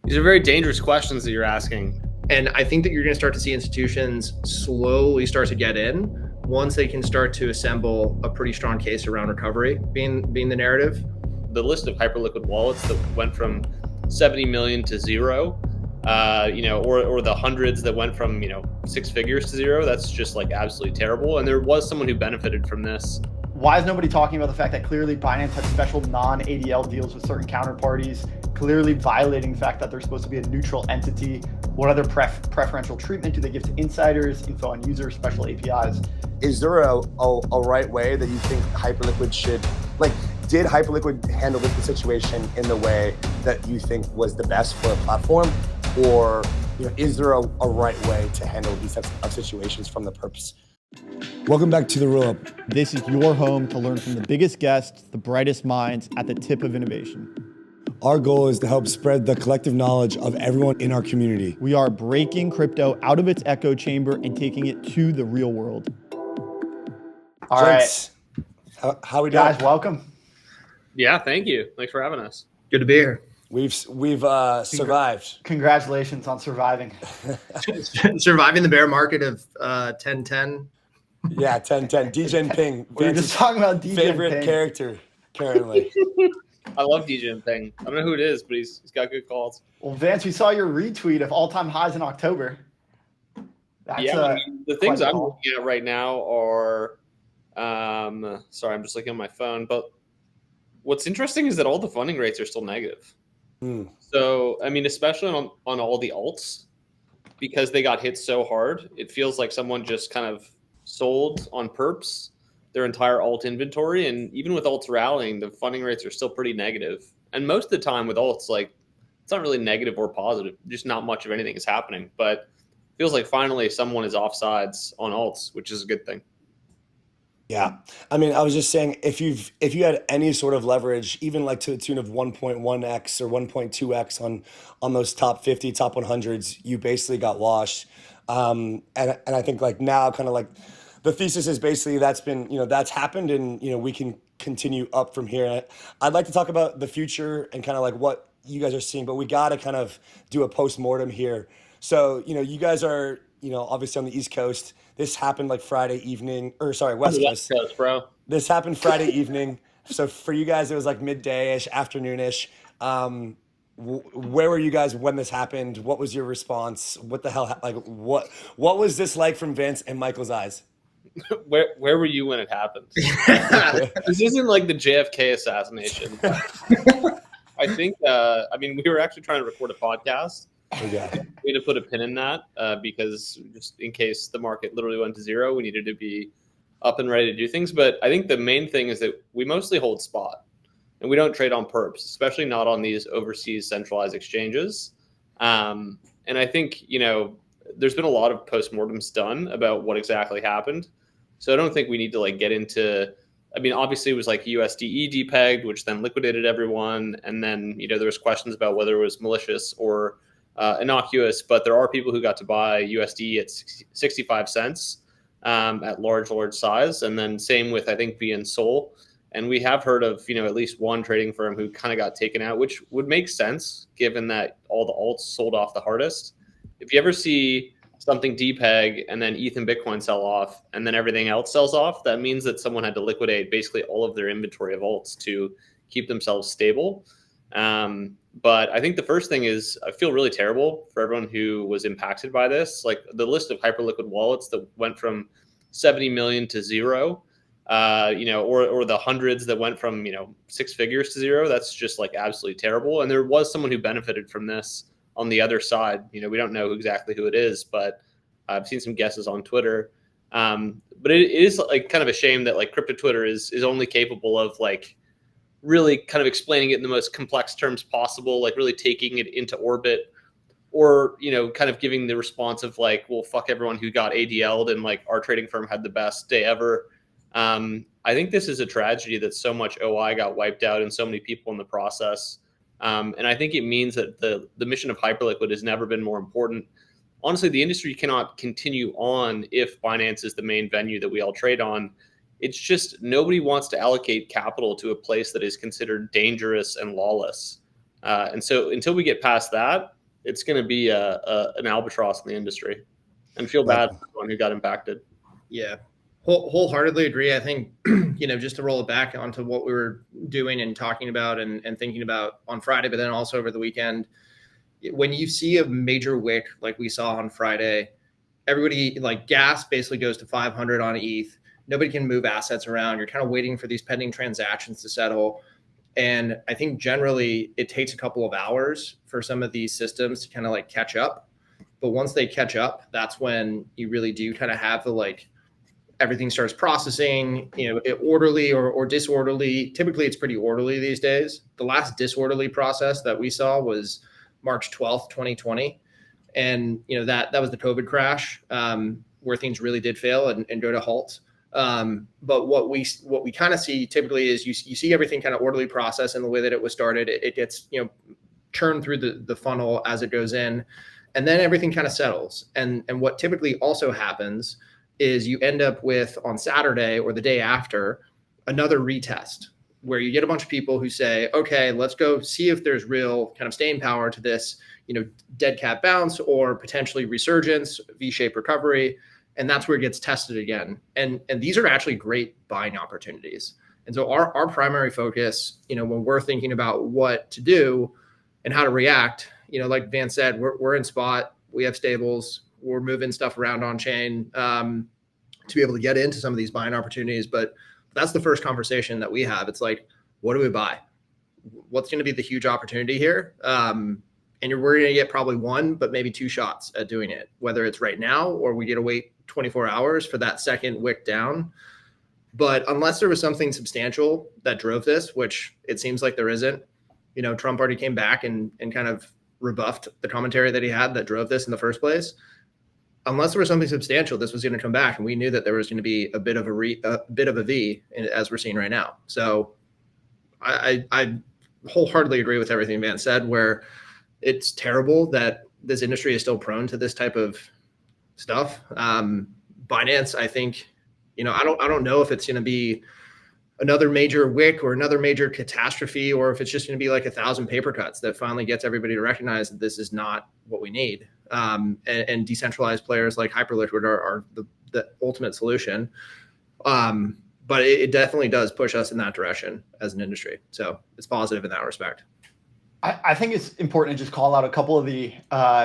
These are very dangerous questions that you're asking. And I think that you're going to start to see institutions slowly start to get in once they can start to assemble a pretty strong case around recovery being the narrative. The list of hyperliquid wallets that went from 70 million to zero, or the hundreds that went from, six figures to zero, that's just like absolutely terrible. And there was someone who benefited from this. Why is nobody talking about the fact that clearly Binance had special non-ADL deals with certain counterparties, clearly violating the fact that they're supposed to be a neutral entity? What other preferential treatment do they give to insiders, info on users, special APIs? Is there a right way that you think Hyperliquid should, did Hyperliquid handle the situation in the way that you think was the best for a platform? Or is there a right way to handle these types of situations from the Perps? Welcome back to The Roll Up. This is your home to learn from the biggest guests, the brightest minds at the tip of innovation. Our goal is to help spread the collective knowledge of everyone in our community. We are breaking crypto out of its echo chamber and taking it to the real world. All Gents, right. How we doing? Guys, welcome. Yeah, thank you. Thanks for having us. Good to be here. We've survived. Congratulations on surviving. Surviving the bear market of 10-10. Yeah, 10-10. DJ Ping. We were just talking about DJ favorite Ping. Character currently. I love DJ Ping. I don't know who it is, but he's got good calls. Well, Vance, we saw your retweet of all-time highs in October. That's the things I'm looking at right now are, sorry, I'm just looking on my phone, but what's interesting is that all the funding rates are still negative. So, especially on all the alts, because they got hit so hard, it feels like someone just kind of sold on perps their entire alt inventory. And even with alts rallying, the funding rates are still pretty negative. And most of the time with alts, it's not really negative or positive, just not much of anything is happening. But it feels like finally someone is offsides on alts, which is a good thing. Yeah. I was just saying, if you had any sort of leverage, even to the tune of 1.1x or 1.2x on those top 50, top 100s, you basically got washed. And I think now the thesis is basically that's that's happened, and we can continue up from here. I'd like to talk about the future and what you guys are seeing, but we got to do a post-mortem here. So, you guys are, obviously on the East Coast. This happened Friday evening, West Coast, bro. This happened Friday evening. So for you guys, it was midday-ish, afternoon-ish. Where were you guys when this happened? What was your response? What the hell? What was this like from Vance and Michael's eyes? Where were you when it happened? This isn't like the JFK assassination. I think, we were actually trying to record a podcast. Okay. We had to put a pin in that because just in case the market literally went to zero, we needed to be up and ready to do things. But I think the main thing is that we mostly hold spot and we don't trade on perps, especially not on these overseas centralized exchanges. And I think, there's been a lot of postmortems done about what exactly happened. So I don't think we need to get into, obviously it was USDE depegged, which then liquidated everyone. And then, there was questions about whether it was malicious or innocuous, but there are people who got to buy USD at 65 cents at large size. And then same with, I think, V and Sol. And we have heard of, at least one trading firm who kind of got taken out, which would make sense given that all the alts sold off the hardest. If you ever see something depeg and then ETH and Bitcoin sell off and then everything else sells off, that means that someone had to liquidate basically all of their inventory of alts to keep themselves stable. But I think the first thing is I feel really terrible for everyone who was impacted by this. The list of hyperliquid wallets that went from 70 million to zero, or the hundreds that went from, six figures to zero, that's just absolutely terrible. And there was someone who benefited from this on the other side. We don't know exactly who it is, but I've seen some guesses on Twitter. But it is kind of a shame that crypto Twitter is only capable of really kind of explaining it in the most complex terms possible, really taking it into orbit, or, kind of giving the response of well, fuck everyone who got ADL'd and our trading firm had the best day ever. I think this is a tragedy that so much OI got wiped out and so many people in the process. And I think it means that the mission of Hyperliquid has never been more important. Honestly, the industry cannot continue on if Binance is the main venue that we all trade on. It's just nobody wants to allocate capital to a place that is considered dangerous and lawless. And so until we get past that, it's going to be an albatross in the industry, and feel bad for everyone who got impacted. Yeah, wholeheartedly agree. I think, just to roll it back onto what we were doing and talking about and thinking about on Friday, but then also over the weekend, when you see a major wick like we saw on Friday, everybody, like, gas basically goes to 500 on ETH. Nobody can move assets around. You're kind of waiting for these pending transactions to settle. And I think generally it takes a couple of hours for some of these systems to kind of like catch up. But once they catch up, that's when you really do kind of have the, like, everything starts processing, orderly or disorderly. Typically it's pretty orderly these days. The last disorderly process that we saw was March 12th, 2020. And, that was the COVID crash, where things really did fail and go to halt. But what we kind of see typically is you see everything kind of orderly process in the way that it was started. It gets, churned through the funnel as it goes in, and then everything kind of settles. And what typically also happens is you end up with, on Saturday or the day after, another retest where you get a bunch of people who say, okay, let's go see if there's real kind of staying power to this, dead cat bounce or potentially resurgence, V-shaped recovery. And that's where it gets tested again. And these are actually great buying opportunities. And so our primary focus, when we're thinking about what to do and how to react, like Vance said, we're in spot, we have stables, we're moving stuff around on chain to be able to get into some of these buying opportunities. But that's the first conversation that we have. It's like, what do we buy? What's going to be the huge opportunity here? And we're going to get probably one, but maybe two shots at doing it, whether it's right now or we get to wait 24 hours for that second wick down. But unless there was something substantial that drove this, which it seems like there isn't, Trump already came back and kind of rebuffed the commentary that he had that drove this in the first place. Unless there was something substantial, this was going to come back, and we knew that there was going to be a bit of a V, as we're seeing right now. So I wholeheartedly agree with everything Vance said, where it's terrible that this industry is still prone to this type of stuff. Binance, I think, I don't know if it's going to be another major wick or another major catastrophe, or if it's just going to be like 1,000 paper cuts that finally gets everybody to recognize that this is not what we need. And decentralized players like Hyperliquid are the ultimate solution. But it definitely does push us in that direction as an industry. So it's positive in that respect. I think it's important to just call out a couple of the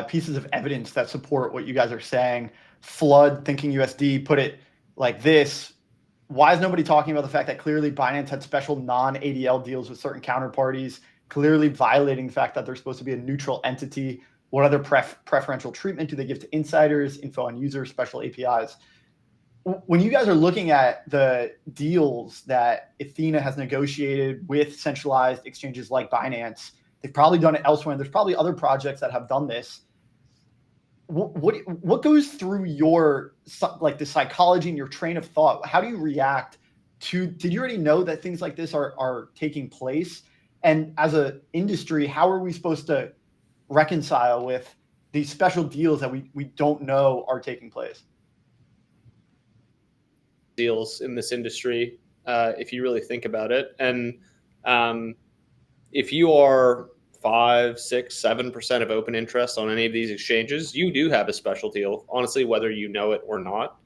pieces of evidence that support what you guys are saying. Flood, Thinking USD, put it like this. Why is nobody talking about the fact that clearly Binance had special non-ADL deals with certain counterparties, clearly violating the fact that they're supposed to be a neutral entity? What other preferential treatment do they give to insiders, info on users, special APIs? When you guys are looking at the deals that Athena has negotiated with centralized exchanges like Binance, they've probably done it elsewhere, and there's probably other projects that have done this. What goes through your, like, the psychology and your train of thought? How do you react to? Did you already know that things like this are taking place? And as an industry, how are we supposed to reconcile with these special deals that we don't know are taking place? Deals in this industry, if you really think about it, and if you are 5, 6, 7% of open interest on any of these exchanges, you do have a special deal, honestly, whether you know it or not.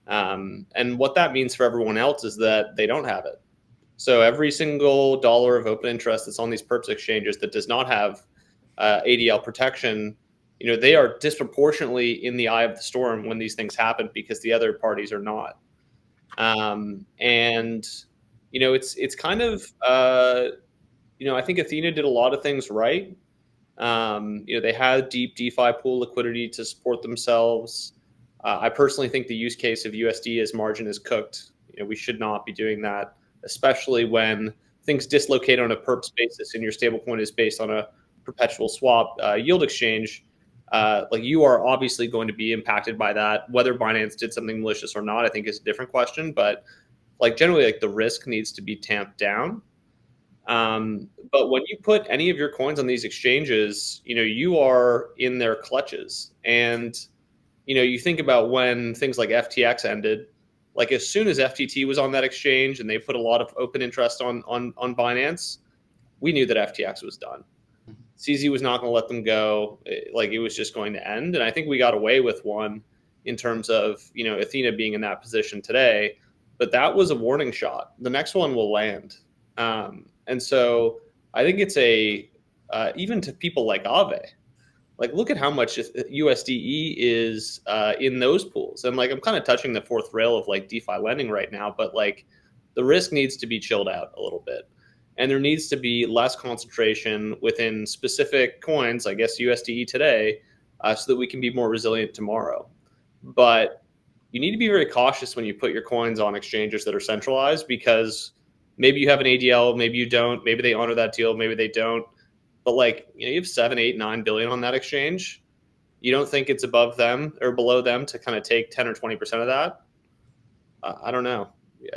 And what that means for everyone else is that they don't have it. So every single dollar of open interest that's on these perps exchanges that does not have ADL protection, they are disproportionately in the eye of the storm when these things happen because the other parties are not. It's kind of, I think Athena did a lot of things right. They had deep DeFi pool liquidity to support themselves. I personally think the use case of USD as margin is cooked. We should not be doing that, especially when things dislocate on a perps basis and your stablecoin is based on a perpetual swap yield exchange. You are obviously going to be impacted by that. Whether Binance did something malicious or not, I think is a different question. But generally, the risk needs to be tamped down. But when you put any of your coins on these exchanges, you are in their clutches. And, you think about when things like FTX ended, as soon as FTT was on that exchange and they put a lot of open interest on Binance, we knew that FTX was done. CZ was not going to let them go. Like it was just going to end. And I think we got away with one in terms of, Athena being in that position today, but that was a warning shot. The next one will land. And so I think it's even to people like Aave, like look at how much USDE is in those pools. And like, I'm kind of touching the fourth rail of like DeFi lending right now, but like the risk needs to be chilled out a little bit. And there needs to be less concentration within specific coins, I guess USDE today, so that we can be more resilient tomorrow. But you need to be very cautious when you put your coins on exchanges that are centralized, because maybe you have an ADL, maybe you don't, maybe they honor that deal, maybe they don't. But like, you have 7, 8, 9 billion on that exchange. You don't think it's above them or below them to kind of take 10 or 20% of that? I don't know.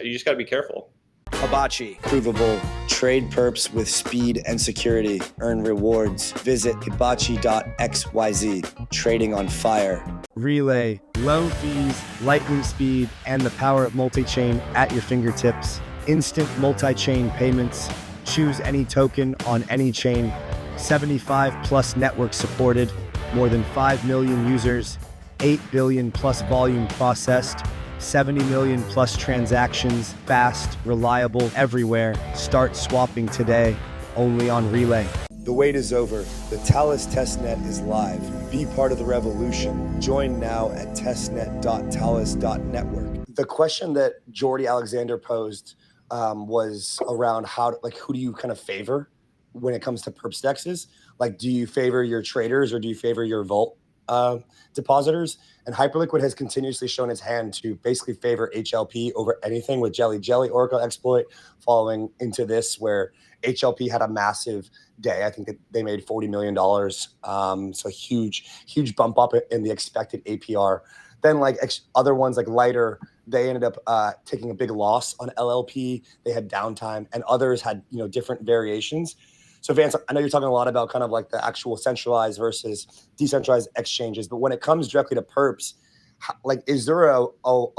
You just got to be careful. Hibachi. Provable. Trade perps with speed and security. Earn rewards. Visit hibachi.xyz. Trading on fire. Relay. Low fees, lightning speed, and the power of multi-chain at your fingertips. Instant multi-chain payments. Choose any token on any chain. 75 plus networks supported. More than 5 million users. 8 billion plus volume processed. 70 million plus transactions, fast, reliable, everywhere. Start swapping today, only on Relay. The wait is over. The Talus testnet is live. Be part of the revolution. Join now at testnet.talus.network. The question that Jordy Alexander posed was around who do you kind of favor when it comes to perp dexes? Like, do you favor your traders or do you favor your vault depositors? And Hyperliquid has continuously shown its hand to basically favor HLP over anything, with Jelly Oracle exploit following into this, where HLP had a massive day. I think that they made $40 million. So huge bump up in the expected APR. Then like other ones like Lighter, they ended up taking a big loss on LLP. They had downtime, and others had different variations. So Vance, I know you're talking a lot about kind of like the actual centralized versus decentralized exchanges, but when it comes directly to perps, like, is there a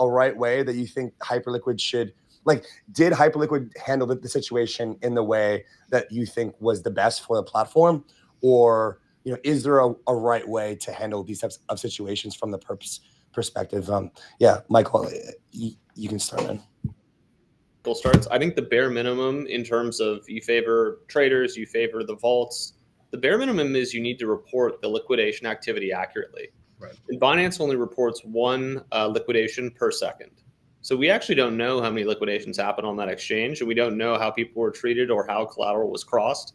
right way that you think Hyperliquid should, like, did Hyperliquid handle the situation in the way that you think was the best for the platform? Or, is there a right way to handle these types of situations from the perps perspective? Yeah, Michael, you can start then. Starts. I think the bare minimum in terms of you favor traders, you favor the vaults. The bare minimum is you need to report the liquidation activity accurately. Right. And Binance only reports one liquidation per second. So we actually don't know how many liquidations happen on that exchange, and we don't know how people were treated or how collateral was crossed.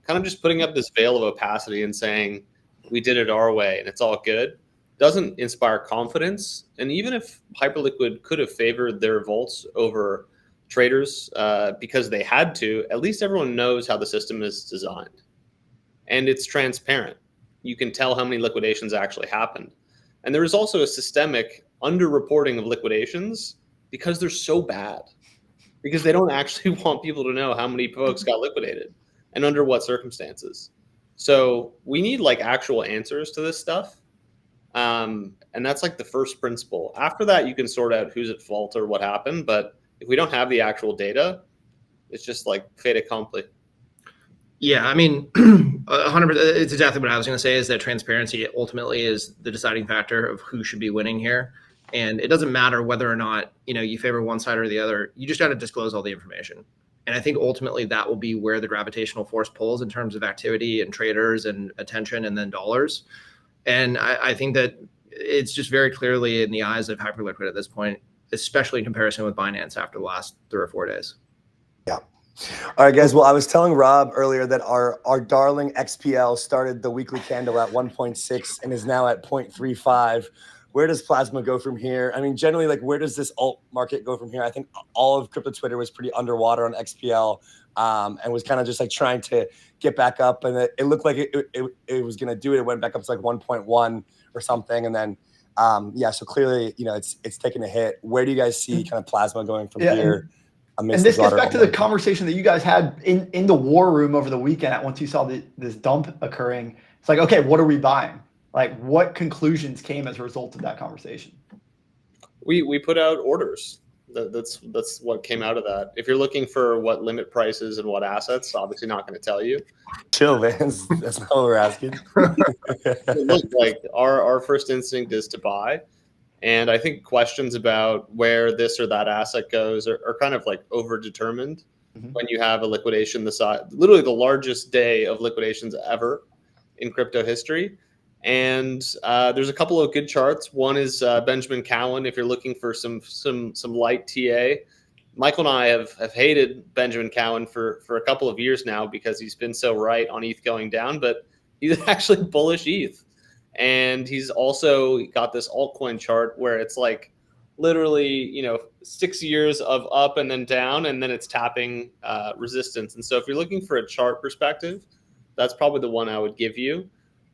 Kind of just putting up this veil of opacity and saying we did it our way and it's all good doesn't inspire confidence. And even if Hyperliquid could have favored their vaults over traders because they had to, at least everyone knows how the system is designed. And it's transparent. You can tell how many liquidations actually happened. And there is also a systemic underreporting of liquidations because they're so bad. Because they don't actually want people to know how many folks got liquidated and under what circumstances. So we need like actual answers to this stuff. And that's like the first principle. After that, you can sort out who's at fault or what happened. But if we don't have the actual data, it's just like fait accompli. Yeah, I mean, 100%. It's exactly what I was going to say, is that transparency ultimately is the deciding factor of who should be winning here. And it doesn't matter whether or not, you favor one side or the other. You just got to disclose all the information. And I think ultimately that will be where the gravitational force pulls in terms of activity and traders and attention and then dollars. And I think that it's just very clearly in the eyes of Hyperliquid at this point, especially in comparison with Binance after the last 3 or 4 days. Yeah. All right, guys. Well, I was telling Rob earlier that our darling XPL started the weekly candle at 1.6 and is now at 0.35. Where does Plasma go from here? I mean, generally, like, where does this alt market go from here? I think all of crypto Twitter was pretty underwater on XPL and was kind of just like trying to get back up. And it looked like it was going to do it. It went back up to like 1.1 or something. And then, so clearly, it's taken a hit. Where do you guys see kind of Plasma going from here? And this gets back to the conversation that you guys had in the war room over the weekend once you saw this dump occurring. It's like, okay, what are we buying? Like, what conclusions came as a result of that conversation? We put out orders. That's what came out of that. If you're looking for what limit prices and what assets, obviously not going to tell you. Chill, Vance. That's not what we're asking. Look, like our first instinct is to buy. And I think questions about where this or that asset goes are kind of like overdetermined when you have a liquidation the size, literally the largest day of liquidations ever in crypto history. And there's a couple of good charts. One is Benjamin Cowan. If you're looking for some light TA, Michael and I have hated Benjamin Cowan for a couple of years now because he's been so right on ETH going down, but he's actually bullish ETH. And he's also got this altcoin chart where it's like literally, 6 years of up and then down, and then it's tapping resistance. And so if you're looking for a chart perspective, that's probably the one I would give you.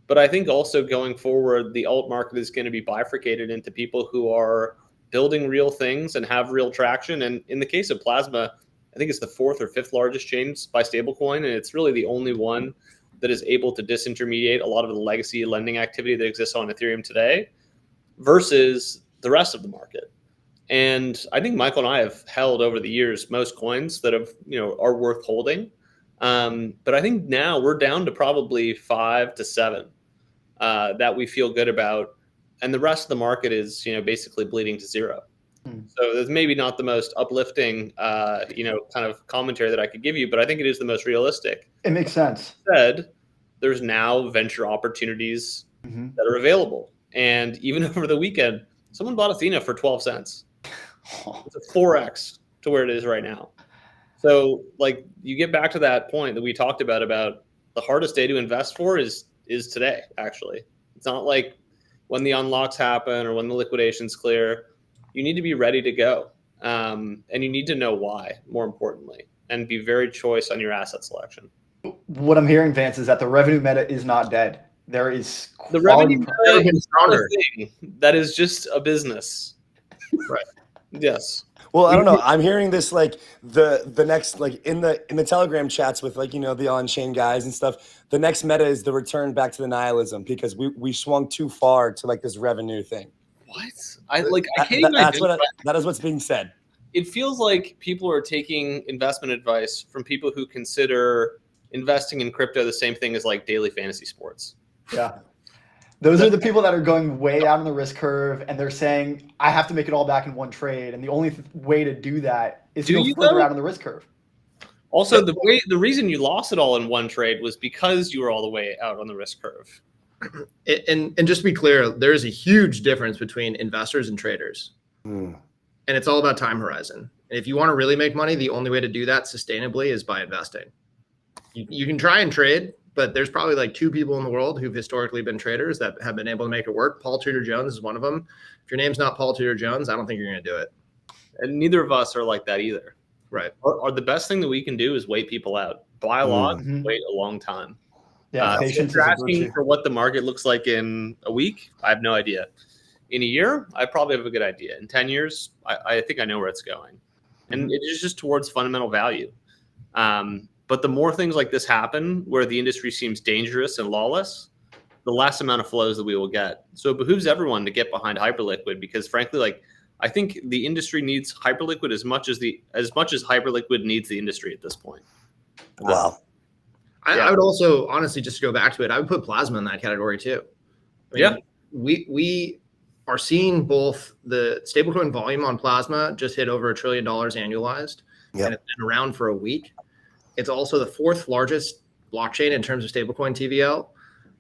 But I think also going forward, the alt market is going to be bifurcated into people who are building real things and have real traction. And in the case of Plasma, I think it's the 4th or 5th largest chain by stablecoin, and it's really the only one that is able to disintermediate a lot of the legacy lending activity that exists on Ethereum today versus the rest of the market. And I think Michael and I have held over the years most coins that have, are worth holding. But I think now we're down to probably 5 to 7 that we feel good about. And the rest of the market is, basically bleeding to zero. So that's maybe not the most uplifting, kind of commentary that I could give you, but I think it is the most realistic. It makes sense. Said, there's now venture opportunities that are available. And even over the weekend, someone bought Athena for 12 cents. It's a 4x to where it is right now. So like you get back to that point that we talked about the hardest day to invest for is today, actually. It's not like when the unlocks happen or when the liquidation's clear. You need to be ready to go. And you need to know why, more importantly, and be very choice on your asset selection. What I'm hearing, Vance, is that the revenue meta is not dead. There is the revenue meta is stronger. That is just a business. Right. Yes. Well, I don't know. I'm hearing this like the next, like in the Telegram chats with like, the on-chain guys and stuff. The next meta is the return back to the nihilism because we swung too far to like this revenue thing. What? I can't even that is what's being said. It feels like people are taking investment advice from people who consider investing in crypto the same thing as like daily fantasy sports. Yeah. Those are the people that are going way out on the risk curve and they're saying, I have to make it all back in one trade. And the only way to do that is to go further out on the risk curve. Also, the reason you lost it all in one trade was because you were all the way out on the risk curve. And just to be clear, there is a huge difference between investors and traders. And it's all about time horizon. And if you want to really make money, the only way to do that sustainably is by investing. You can try and trade, but there's probably like 2 people in the world who've historically been traders that have been able to make it work. Paul Tudor Jones is one of them. If your name's not Paul Tudor Jones, I don't think you're going to do it. And neither of us are like that either. Right. Or the best thing that we can do is wait people out. Buy a lot, wait a long time. Yeah, patience if you're asking for what the market looks like in a week, I have no idea. In a year, I probably have a good idea. In 10 years, I think I know where it's going. And it is just towards fundamental value. But the more things like this happen where the industry seems dangerous and lawless, the less amount of flows that we will get. So it behooves everyone to get behind Hyperliquid because frankly, like I think the industry needs Hyperliquid as much as Hyperliquid needs the industry at this point. Wow. I would also, honestly, just to go back to it, I would put Plasma in that category too. We are seeing both the stablecoin volume on Plasma just hit over $1 trillion annualized, and it's been around for a week. It's also the 4th largest blockchain in terms of stablecoin TVL.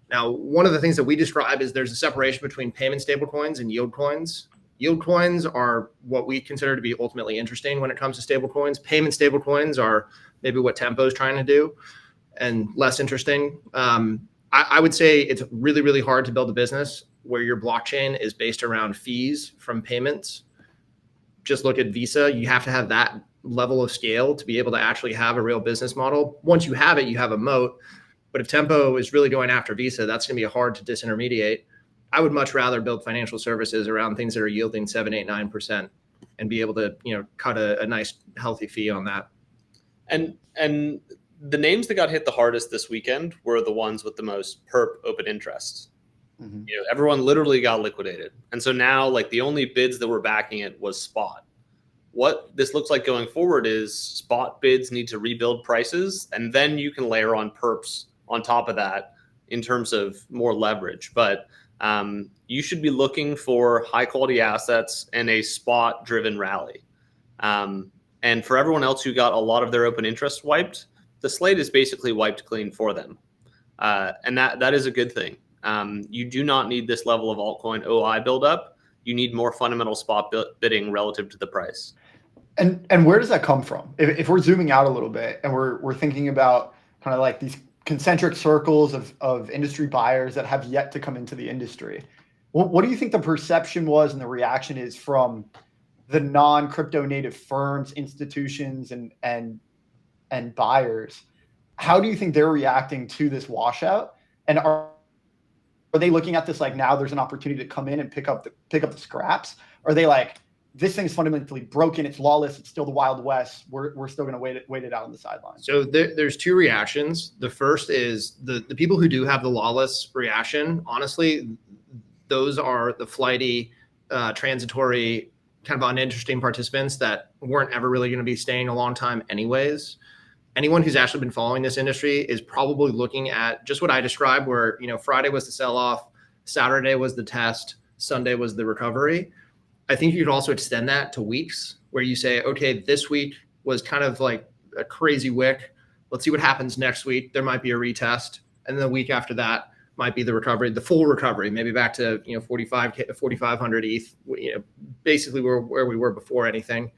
Now, one of the things that we describe is there's a separation between payment stablecoins and yield coins. Yield coins are what we consider to be ultimately interesting when it comes to stablecoins. Payment stablecoins are maybe what Tempo is trying to do and less interesting. I would say it's really, really hard to build a business where your blockchain is based around fees from payments. Just look at Visa. You have to have that level of scale to be able to actually have a real business model. Once you have it, you have a moat. But if Tempo is really going after Visa, that's going to be hard to disintermediate. I would much rather build financial services around things that are yielding 7, 8, 9% and be able to, cut a nice healthy fee on that. And the names that got hit the hardest this weekend were the ones with the most perp open interest. Everyone literally got liquidated. And so now like the only bids that were backing it was spot, what this looks like going forward is spot bids need to rebuild prices, and then you can layer on perps on top of that in terms of more leverage. But you should be looking for high quality assets and a spot driven rally. And for everyone else who got a lot of their open interest wiped, the slate is basically wiped clean for them. And that is a good thing. You do not need this level of altcoin OI buildup. You need more fundamental spot bidding relative to the price. And where does that come from? If we're zooming out a little bit and we're thinking about kind of like these concentric circles of industry buyers that have yet to come into the industry, what do you think the perception was and the reaction is from the non-crypto native firms, institutions, and buyers? How do you think they're reacting to this washout? And are they looking at this like, now there's an opportunity to come in and pick up the scraps? Or are they like, this thing's fundamentally broken, it's lawless, it's still the Wild West, we're still going to wait it out on the sidelines? So there's two reactions. The first is the people who do have the lawless reaction. Honestly, those are the flighty, transitory, kind of uninteresting participants that weren't ever really going to be staying a long time anyways. Anyone who's actually been following this industry is probably looking at just what I described, where, you know, Friday was the sell-off, Saturday was the test, Sunday was the recovery. I think you could also extend that to weeks where you say, okay, this week was kind of like a crazy wick. Let's see what happens next week. There might be a retest. And then the week after that might be the recovery, the full recovery, maybe back to, 4,500 ETH, basically where we were before anything.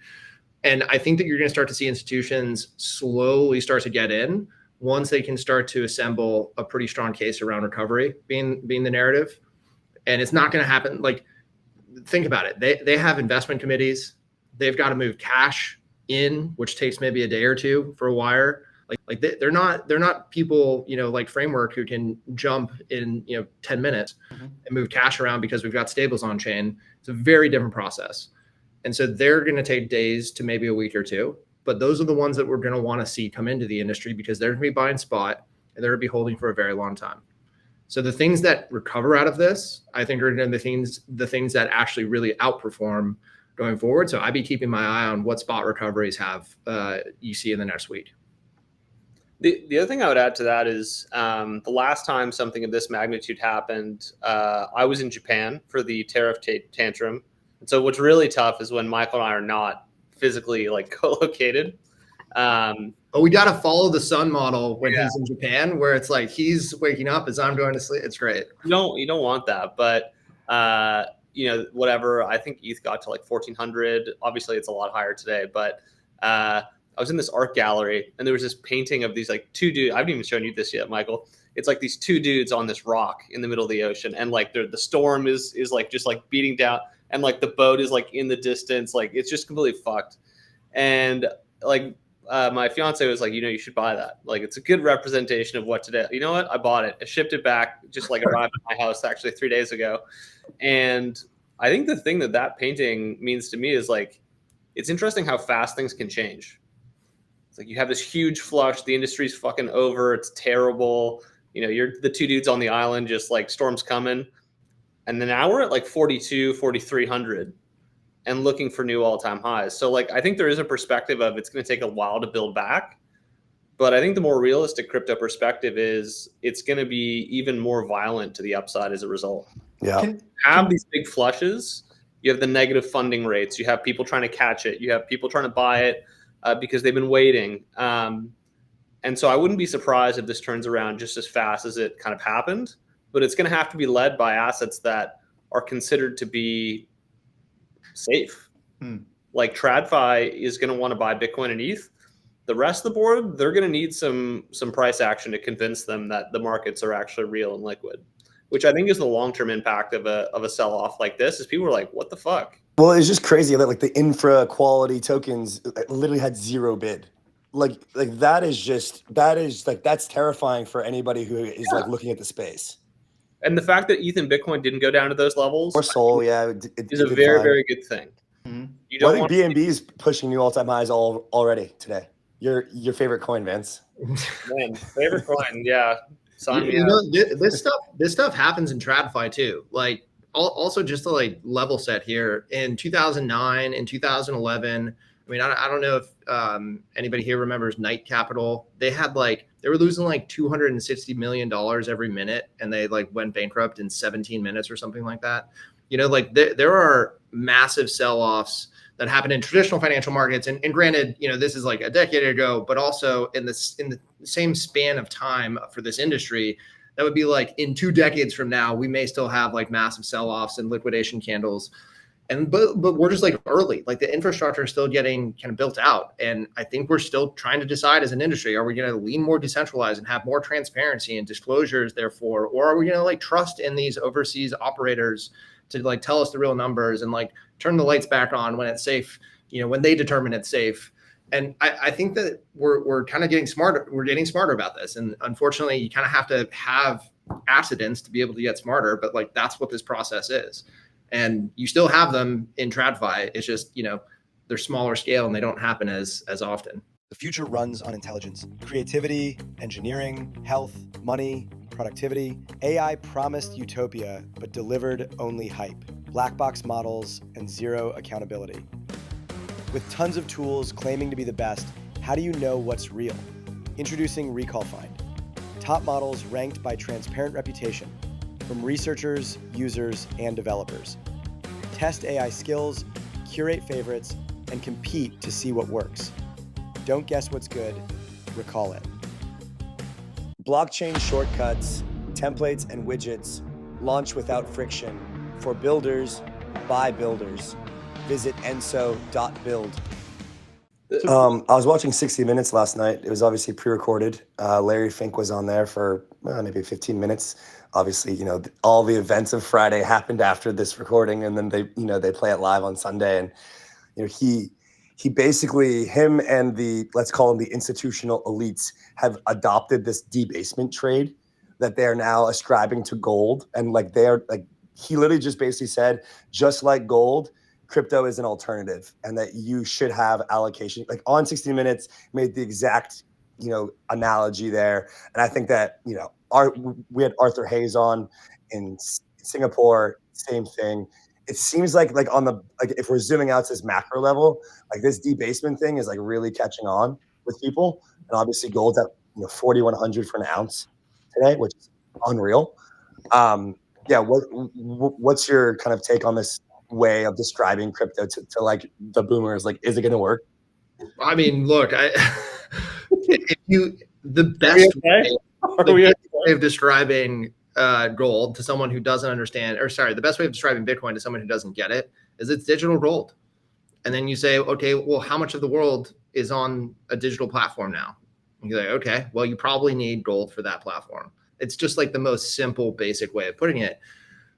And I think that you're going to start to see institutions slowly start to get in once they can start to assemble a pretty strong case around recovery being the narrative. And it's not going to happen. Like, think about it. They have investment committees. They've got to move cash in, which takes maybe a day or two for a wire. Like they're not people, like Framework, who can jump in, 10 minutes and move cash around because we've got stables on chain. It's a very different process. And so they're going to take days to maybe a week or two, but those are the ones that we're going to want to see come into the industry because they're going to be buying spot and they're going to be holding for a very long time. So the things that recover out of this, I think, are going to be the things that actually really outperform going forward. So I'd be keeping my eye on what spot recoveries have you see in the next week. The other thing I would add to that is the last time something of this magnitude happened, I was in Japan for the tariff tantrum. And so what's really tough is when Michael and I are not physically like co-located. But we got to follow the sun model when he's in Japan, where it's like he's waking up as I'm going to sleep. It's great. You don't want that, but whatever. I think ETH got to like 1,400. Obviously, it's a lot higher today. But I was in this art gallery, and there was this painting of these like two dudes. I haven't even shown you this yet, Michael. It's like these two dudes on this rock in the middle of the ocean, and like the storm is like just like beating down, and like the boat is like in the distance. Like it's just completely fucked, and like. My fiance was like, you should buy that. Like, it's a good representation of what today. You know what? I bought it. I shipped it back, just like arrived at my house actually 3 days ago. And I think the thing that painting means to me is like, it's interesting how fast things can change. It's like you have this huge flush. The industry's fucking over. It's terrible. You're the two dudes on the island, just like storm's coming. And then now we're at like 4,300 and looking for new all-time highs. So like, I think there is a perspective of it's going to take a while to build back. But I think the more realistic crypto perspective is it's going to be even more violent to the upside as a result. Yeah. Have these big flushes. You have the negative funding rates. You have people trying to catch it. You have people trying to buy it because they've been waiting. And so I wouldn't be surprised if this turns around just as fast as it kind of happened. But it's going to have to be led by assets that are considered to be safe. Like TradFi is going to want to buy Bitcoin and ETH. The rest of the board, they're going to need some price action to convince them that the markets are actually real and liquid, which I think is the long-term impact of a sell-off like this. Is people are like, what the fuck? Well, it's just crazy that like the infra quality tokens literally had zero bid. Like that's terrifying for anybody who is like looking at the space. And the fact that ETH and Bitcoin didn't go down to those levels, or Sol, is a very, very good thing. Mm-hmm. You don't I think BNB is pushing new all-time highs already today. Your favorite coin, Vance? Man, favorite coin, yeah. This stuff happens in TradFi too. Like also just to like level set here, in 2009 and 2011, I mean, I don't know if anybody here remembers Knight Capital. They were losing like $260 million every minute, and they like went bankrupt in 17 minutes or something like that. You know, like there are massive sell-offs that happen in traditional financial markets. And granted, you know, this is like a decade ago, but also in the same span of time for this industry, that would be like in 2 decades from now, we may still have like massive sell-offs and liquidation candles. But we're just like early, like the infrastructure is still getting kind of built out. And I think we're still trying to decide as an industry, are we going to lean more decentralized and have more transparency and disclosures therefore, or are we going to like trust in these overseas operators to like tell us the real numbers and like turn the lights back on when it's safe, you know, when they determine it's safe. And I think that we're kind of getting smarter. We're getting smarter about this. And unfortunately, you kind of have to have accidents to be able to get smarter. But like, that's what this process is. And you still have them in TradFi. It's just, you know, they're smaller scale and they don't happen as often. The future runs on intelligence, creativity, engineering, health, money, productivity. AI promised utopia, but delivered only hype, black box models, and zero accountability. With tons of tools claiming to be the best, how do you know what's real? Introducing Recall Find. Top models ranked by transparent reputation from researchers, users, and developers. Test AI skills, curate favorites, and compete to see what works. Don't guess what's good, recall it. Blockchain shortcuts, templates, and widgets launch without friction for builders by builders. Visit enso.build. I was watching 60 Minutes last night. It was obviously pre-recorded. Larry Fink was on there for maybe 15 minutes. Obviously, you know, all the events of Friday happened after this recording, and then they play it live on Sunday. And you know, he basically, him and the, let's call them the institutional elites, have adopted this debasement trade that they are now ascribing to gold. And like he literally just basically said, just like gold, crypto is an alternative, and that you should have allocation. Like on 60 Minutes made the exact, you know, analogy there. And I think that, you know, we had Arthur Hayes on in Singapore, same thing. It seems like on the, like if we're zooming out to this macro level, like this debasement thing is like really catching on with people. And obviously gold's at, you know, 4,100 for an ounce today, which is unreal. Yeah, what's your kind of take on this way of describing crypto to like the boomers? Like, is it going to work? I mean, look, the best way of describing gold to someone who doesn't understand, or sorry, the best way of describing Bitcoin to someone who doesn't get it is it's digital gold. And then you say, okay, well, how much of the world is on a digital platform now? And you're like, okay, well, you probably need gold for that platform. It's just like the most simple, basic way of putting it.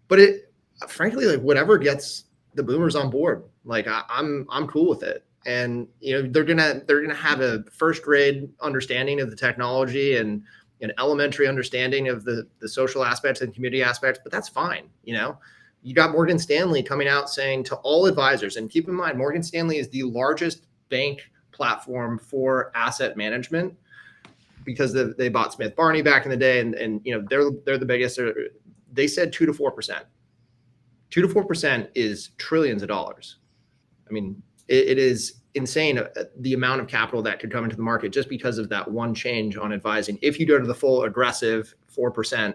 But it, frankly, like whatever gets the boomers on board, like I'm cool with it. And you know, they're gonna have a first grade understanding of the technology and an elementary understanding of the social aspects and community aspects, but that's fine. You know, you got Morgan Stanley coming out saying to all advisors, and keep in mind, Morgan Stanley is the largest bank platform for asset management because they bought Smith Barney back in the day, and you know, they're the biggest. They said 2 to 4%. 2 to 4% is trillions of dollars. I mean, it is insane the amount of capital that could come into the market just because of that one change on advising. If you go to the full aggressive 4%,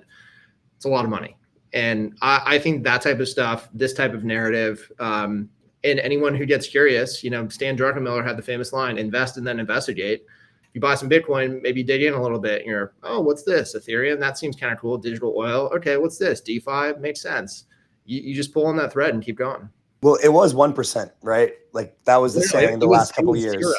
it's a lot of money. And I think that type of stuff, this type of narrative, and anyone who gets curious, you know, Stan Druckenmiller had the famous line, invest and then investigate. If you buy some Bitcoin, maybe dig in a little bit and you're, oh, what's this? Ethereum? That seems kind of cool. Digital oil. Okay, what's this? DeFi? Makes sense. You just pull on that thread and keep going. Well, it was 1%, right? Like that was the saying the last couple of years. Zero.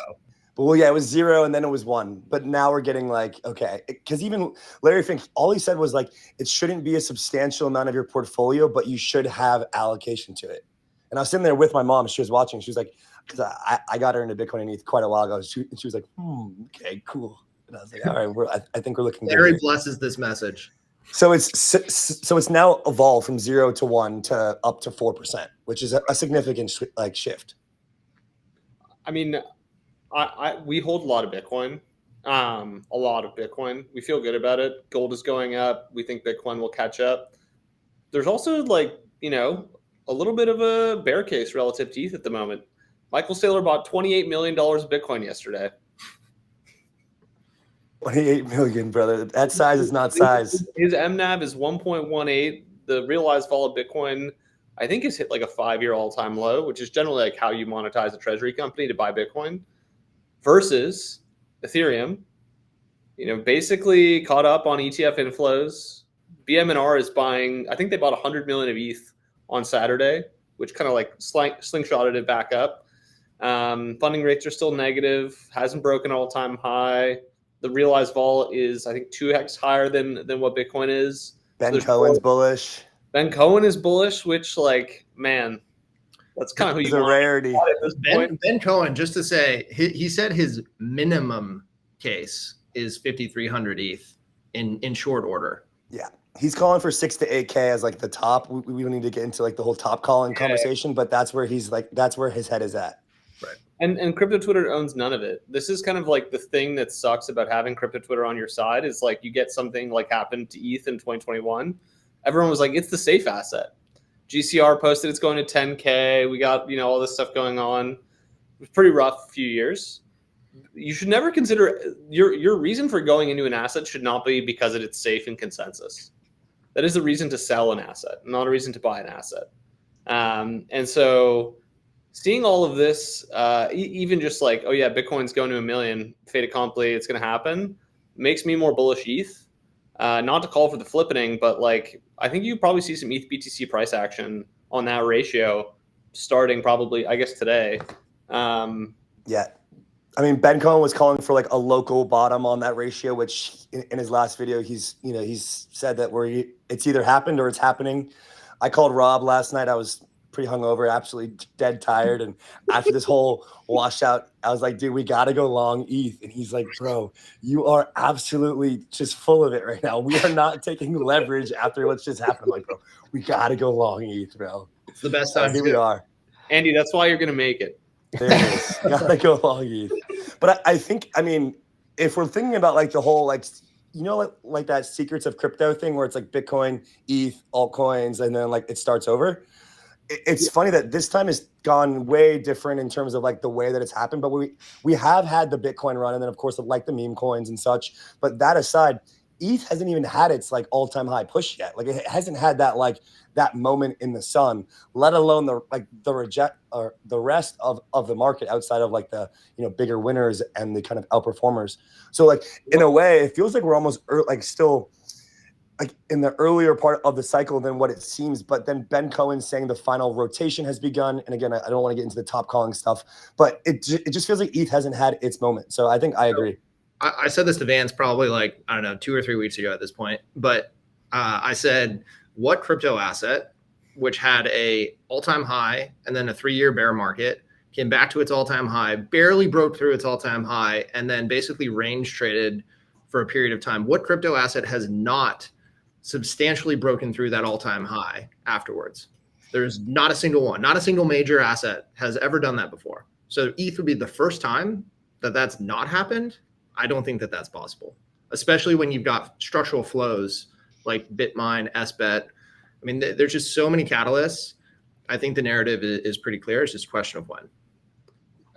But well, yeah, it was 0 and then it was 1. But now we're getting like, okay, because even Larry Fink, all he said was like, it shouldn't be a substantial amount of your portfolio, but you should have allocation to it. And I was sitting there with my mom. She was watching. She was like, because I got her into Bitcoin and ETH quite a while ago. She was like, okay, cool. And I was like, all right, I think we're looking good. Larry blesses this message. So it's now evolved from 0 to 1 to up to 4%, which is a significant like shift. I mean, we hold a lot of Bitcoin, We feel good about it. Gold is going up. We think Bitcoin will catch up. There's also like a little bit of a bear case relative to ETH at the moment. Michael Saylor bought $28 million of Bitcoin yesterday. 28 million, brother. That size is not size. His MNAV is 1.18. The realized vol of Bitcoin, I think, has hit like a 5-year all-time low, which is generally like how you monetize a treasury company to buy Bitcoin, versus Ethereum, basically caught up on ETF inflows. BM&R is buying, I think they bought 100 million of ETH on Saturday, which kind of like slingshotted it back up. Funding rates are still negative, hasn't broken all-time high. The realized vol is, I think, 2x higher than what Bitcoin is. Ben Cohen's bullish. Ben Cohen is bullish, which, like, man, that's kind of who you a want rarity. at this point. Ben Cohen, just to say, he said his minimum case is 5,300 ETH in short order. Yeah. He's calling for 6 to 8K as like the top. We don't need to get into like the whole top calling conversation, but that's where that's where his head is at. Right. And crypto Twitter owns none of it. This is kind of like the thing that sucks about having crypto Twitter on your side is like you get something like happened to ETH in 2021. Everyone was like, it's the safe asset. GCR posted it's going to 10K. We got, all this stuff going on. It was pretty rough few years. You should never consider your reason for going into an asset should not be because it's safe and consensus. That is a reason to sell an asset, not a reason to buy an asset. And so seeing all of this, even just like, oh yeah, Bitcoin's going to 1 million, fait accompli, it's going to happen, makes me more bullish ETH. Not to call for the flippening, but like I think you probably see some ETH BTC price action on that ratio starting probably, I guess, today. Yeah. I mean, Ben Cohen was calling for like a local bottom on that ratio, which in his last video, he's said that it's either happened or it's happening. I called Rob last night. I was pretty hungover, absolutely dead tired. And after this whole washout, I was like, dude, we got to go long ETH. And he's like, bro, you are absolutely just full of it right now. We are not taking leverage after what's just happened. I'm like, bro, we got to go long ETH, bro. It's the best time. Here we are. Andy, that's why you're going to make it. There it is. Gotta go long ETH. But I think, if we're thinking about like the whole, like that secrets of crypto thing where it's like Bitcoin, ETH, altcoins, and then like it starts over. It's funny that this time has gone way different in terms of like the way that it's happened. But we have had the Bitcoin run, and then of course like the meme coins and such. But that aside, ETH hasn't even had its like all-time high push yet. Like it hasn't had that like that moment in the sun, let alone the rest of the market outside of like the bigger winners and the kind of outperformers. So like in a way, it feels like we're almost still like in the earlier part of the cycle than what it seems. But then Ben Cohen saying the final rotation has begun. And again, I don't want to get into the top calling stuff, but it just feels like ETH hasn't had its moment. So I think I agree. I said this to Vance probably like, I don't know, 2 or 3 weeks ago at this point, but I said, what crypto asset, which had a all-time high and then a 3-year bear market, came back to its all-time high, barely broke through its all-time high, and then basically range traded for a period of time? What crypto asset has not substantially broken through that all-time high afterwards? There's not a single one. Not a single major asset has ever done that before. So ETH would be the first time that that's not happened. I don't think that that's possible, especially when you've got structural flows like Bitmine, SBET. I mean, there's just so many catalysts. I think the narrative is pretty clear. It's just a question of when.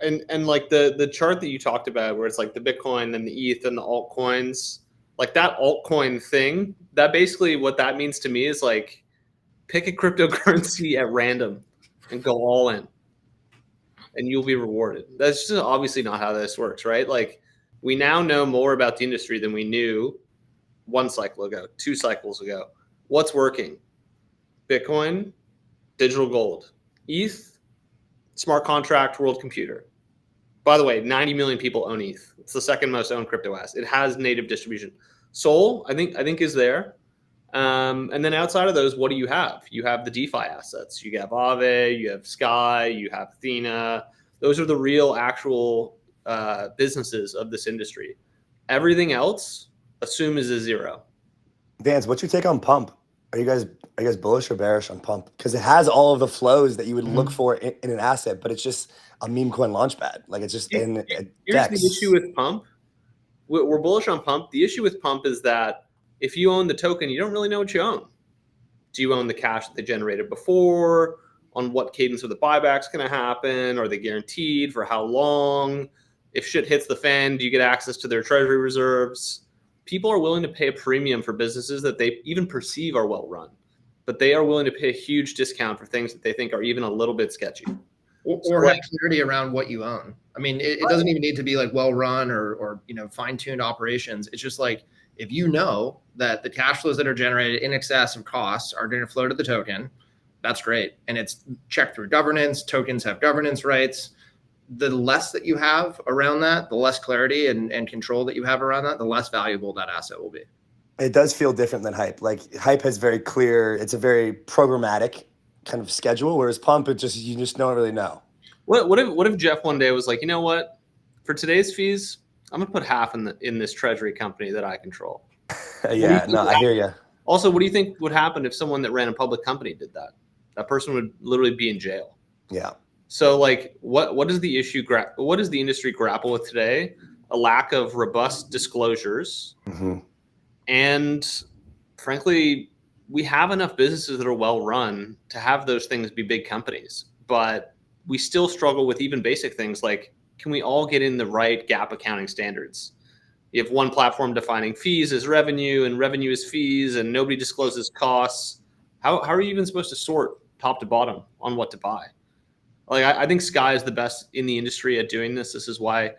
And like the chart that you talked about where it's like the Bitcoin and the ETH and the altcoins, like that altcoin thing, that basically what that means to me is like pick a cryptocurrency at random and go all in and you'll be rewarded. That's just obviously not how this works, right? Like we now know more about the industry than we knew 1 cycle ago, 2 cycles ago. What's working? Bitcoin, digital gold, ETH, smart contract, world computer. By the way, 90 million people own ETH. It's the second most owned crypto asset. It has native distribution. Sol, I think is there. And then outside of those, what do you have? You have the DeFi assets. You have Aave, you have Sky, you have Athena. Those are the real actual businesses of this industry. Everything else, assume is a zero. Vance, what's your take on Pump? Are you guys bullish or bearish on Pump? Because it has all of the flows that you would look for in an asset, but it's just a meme coin launchpad. Like it's just in Here's DEX. The issue with Pump. We're bullish on Pump. The issue with Pump is that if you own the token, you don't really know what you own. Do you own the cash that they generated before? On what cadence are the buybacks going to happen? Are they guaranteed? For how long? If shit hits the fan, do you get access to their treasury reserves? People are willing to pay a premium for businesses that they even perceive are well run, but they are willing to pay a huge discount for things that they think are even a little bit sketchy. Or have clarity around what you own. I mean, it doesn't even need to be like well run or fine-tuned operations. It's just like, if you know that the cash flows that are generated in excess of costs are going to flow to the token, that's great. And it's checked through governance. Tokens have governance rights. The less that you have around that, the less clarity and control that you have around that, the less valuable that asset will be. It does feel different than Hype. Like Hype has very clear, it's a very programmatic kind of schedule, whereas Pump, you just don't really know. What if Jeff one day was like, you know what, for today's fees, I'm gonna put half in this treasury company that I control. Yeah, no, I hear you. Also, what do you think would happen if someone that ran a public company did that? That person would literally be in jail. Yeah. So like, what is the issue? What does the industry grapple with today? A lack of robust disclosures, and frankly, we have enough businesses that are well run to have those things be big companies, but we still struggle with even basic things like, can we all get in the right GAAP accounting standards? You have one platform defining fees as revenue and revenue as fees, and nobody discloses costs. How are you even supposed to sort top to bottom on what to buy? Like, I think Sky is the best in the industry at doing this. This is why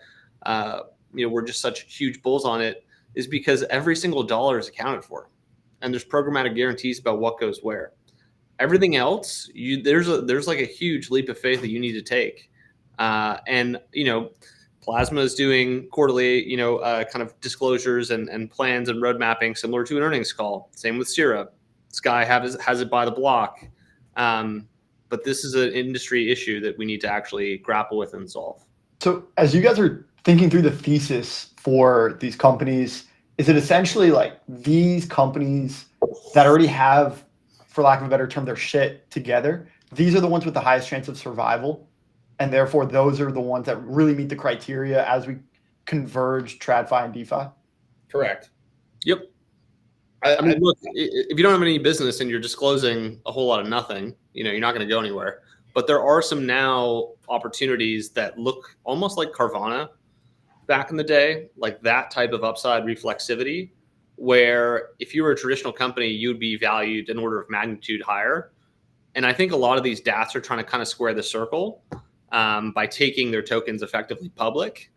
we're just such huge bulls on it, is because every single dollar is accounted for, and there's programmatic guarantees about what goes where. Everything else, there's like a huge leap of faith that you need to take, and Plasma is doing quarterly, kind of disclosures and plans and road mapping similar to an earnings call. Same with Sierra. Sky has it by the block. But this is an industry issue that we need to actually grapple with and solve. So as you guys are thinking through the thesis for these companies, is it essentially like these companies that already have, for lack of a better term, their shit together, these are the ones with the highest chance of survival? And therefore, those are the ones that really meet the criteria as we converge TradFi and DeFi? Correct. Yep. I mean, look, if you don't have any business and you're disclosing a whole lot of nothing, you're not going to go anywhere. But there are some now opportunities that look almost like Carvana back in the day, like that type of upside reflexivity, where if you were a traditional company, you'd be valued an order of magnitude higher. And I think a lot of these DATs are trying to kind of square the circle by taking their tokens effectively public.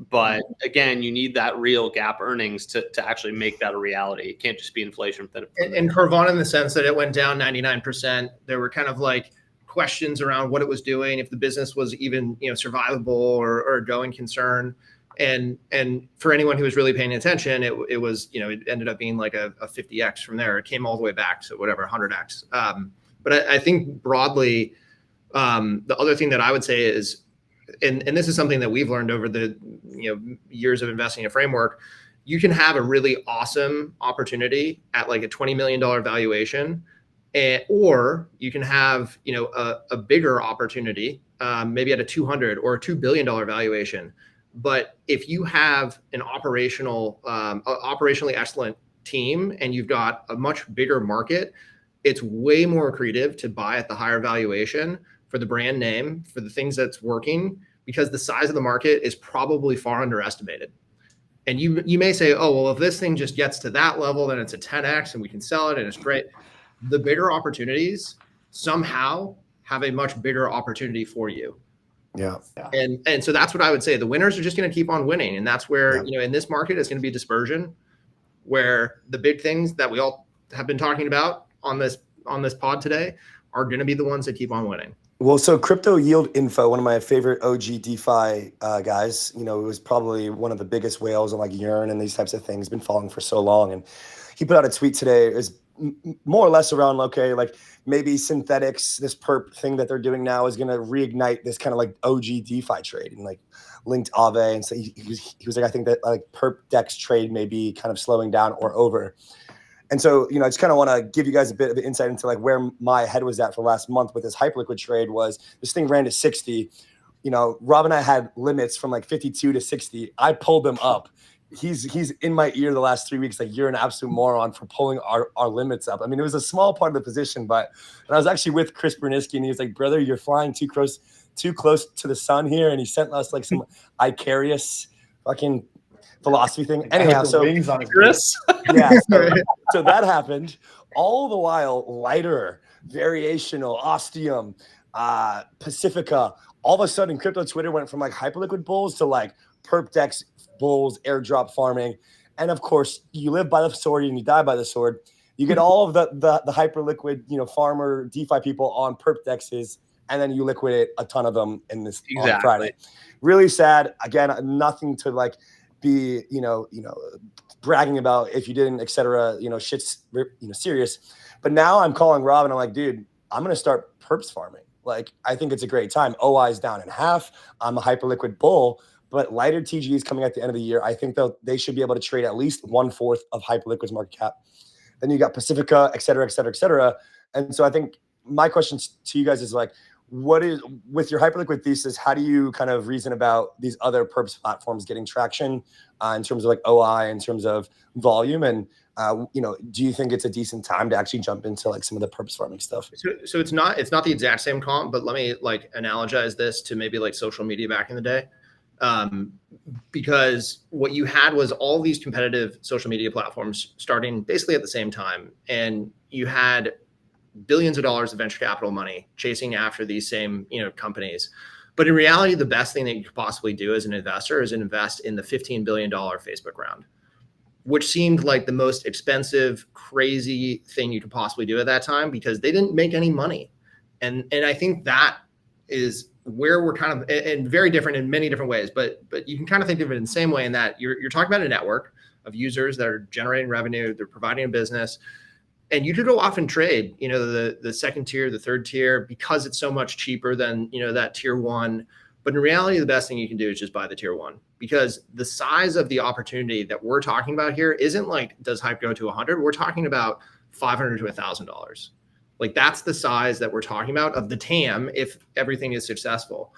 But again, you need that real GAAP earnings to actually make that a reality. It can't just be inflation. And Carvana, in the sense that it went down 99%, there were kind of like questions around what it was doing, if the business was even survivable or a going concern. And for anyone who was really paying attention, it was it ended up being like a 50x from there. It came all the way back to whatever 100x. But I think broadly, the other thing that I would say is, and this is something that we've learned over the years of investing in a framework, you can have a really awesome opportunity at like a $20 million valuation, or you can have a bigger opportunity, maybe at a 200 or a $2 billion valuation. But if you have an operationally excellent team and you've got a much bigger market, it's way more accretive to buy at the higher valuation for the brand name, for the things that's working, because the size of the market is probably far underestimated. And you may say, oh, well, if this thing just gets to that level, then it's a 10x and we can sell it and it's great. The bigger opportunities somehow have a much bigger opportunity for you. Yeah. And so that's what I would say. The winners are just going to keep on winning. And that's where, in this market, it's going to be dispersion, where the big things that we all have been talking about on this pod today are going to be the ones that keep on winning. Well, so Crypto Yield Info, one of my favorite OG DeFi guys, it was probably one of the biggest whales on like Yearn and these types of things, been following for so long. And he put out a tweet today, is more or less around, okay, like maybe synthetics, this perp thing that they're doing now is going to reignite this kind of like OG DeFi trade, and like linked Aave. And so he was like, I think that like perp dex trade may be kind of slowing down or over. And so, I just kind of want to give you guys a bit of insight into like where my head was at for last month with this Hyperliquid trade. Was this thing ran to 60, Rob and I had limits from like 52 to 60. I pulled them up he's in my ear the last 3 weeks, like, you're an absolute moron for pulling our limits up. I mean, it was a small part of the position, but and I was actually with Chris Berniski, and he was like, brother, you're flying too close to the sun here. And he sent us like some Icarius fucking philosophy thing. Anyhow, so wings on his Chris. yeah, so that happened. All the while, lighter, variational, ostium, Pacifica. All of a sudden, crypto Twitter went from like Hyperliquid bulls to like perp dex bulls, airdrop farming. And of course, you live by the sword and you die by the sword. You get all of the Hyperliquid, farmer DeFi people on perp dexes, and then you liquidate a ton of them in this on Friday. Really sad. Again, nothing to like be, bragging about if you didn't, et cetera, shit's, serious. But now I'm calling Rob and I'm like, dude, I'm going to start perps farming. Like, I think it's a great time. OI is down in half. I'm a Hyperliquid bull, but lighter TG is coming at the end of the year. I think they should be able to trade at least 1/4 of Hyperliquid's market cap. Then you got Pacifica, et cetera, et cetera, et cetera. And so I think my question to you guys is like, what is, with your Hyperliquid thesis, how do you kind of reason about these other perps platforms getting traction in terms of like OI, in terms of volume? And, do you think it's a decent time to actually jump into like some of the perps farming stuff? So it's not the exact same comp, but let me like analogize this to maybe like social media back in the day. Because what you had was all these competitive social media platforms starting basically at the same time. And you had billions of dollars of venture capital money chasing after these same, companies. But in reality, the best thing that you could possibly do as an investor is invest in the $15 billion Facebook round, which seemed like the most expensive, crazy thing you could possibly do at that time because they didn't make any money. And I think that is where we're kind of, and very different in many different ways, but you can kind of think of it in the same way in that you're talking about a network of users that are generating revenue, they're providing a business, and you could go off and trade, the second tier, the third tier, because it's so much cheaper than, that tier one. But in reality, the best thing you can do is just buy the tier one, because the size of the opportunity that we're talking about here isn't like, does hype go to 100? We're talking about $500 to $1,000. Like, that's the size that we're talking about of the TAM if everything is successful.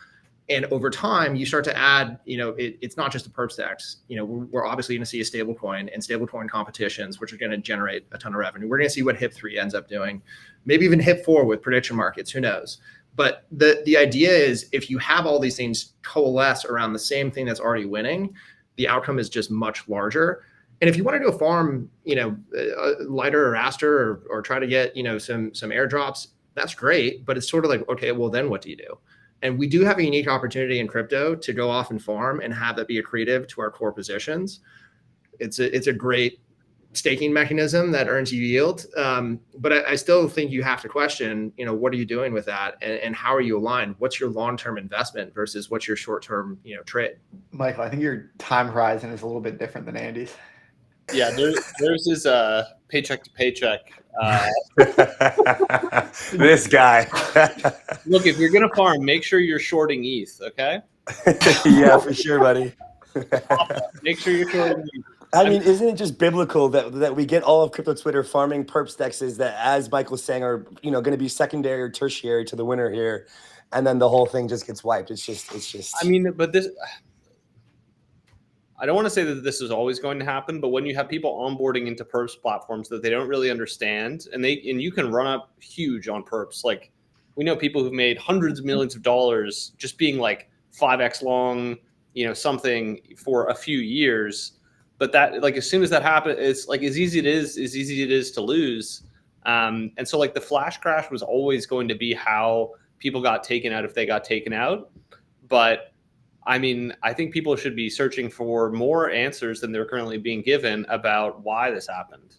And over time, you start to add, it's not just a perp stacks. We're obviously going to see a stable coin and stable coin competitions, which are going to generate a ton of revenue. We're going to see what HIP3 ends up doing, maybe even HIP4 with prediction markets, who knows? But the idea is, if you have all these things coalesce around the same thing that's already winning, the outcome is just much larger. And if you want to go farm, lighter or Aster or try to get, some airdrops, that's great. But it's sort of like, okay, well, then what do you do? And we do have a unique opportunity in crypto to go off and farm and have that be accretive to our core positions. It's a great staking mechanism that earns you yield. But I still think you have to question, what are you doing with that, and how are you aligned? What's your long-term investment versus what's your short-term, trade? Michael, I think your time horizon is a little bit different than Andy's. Yeah, there's his paycheck to paycheck. This guy. Look, if you're gonna farm, make sure you're shorting ETH, okay? Yeah, for sure, buddy. Make sure you're shorting ETH. I mean, isn't it just biblical that we get all of crypto Twitter farming perp stexes that, as Michael was saying, are going to be secondary or tertiary to the winner here, and then the whole thing just gets wiped. It's just. I mean, but this. I don't want to say that this is always going to happen, but when you have people onboarding into perps platforms that they don't really understand, and you can run up huge on perps. Like, we know people who've made hundreds of millions of dollars just being like 5x long, something for a few years. But that, like, as soon as that happens, it's like as easy it is to lose. And so like the flash crash was always going to be how people got taken out if they got taken out. But I mean, I think people should be searching for more answers than they're currently being given about why this happened.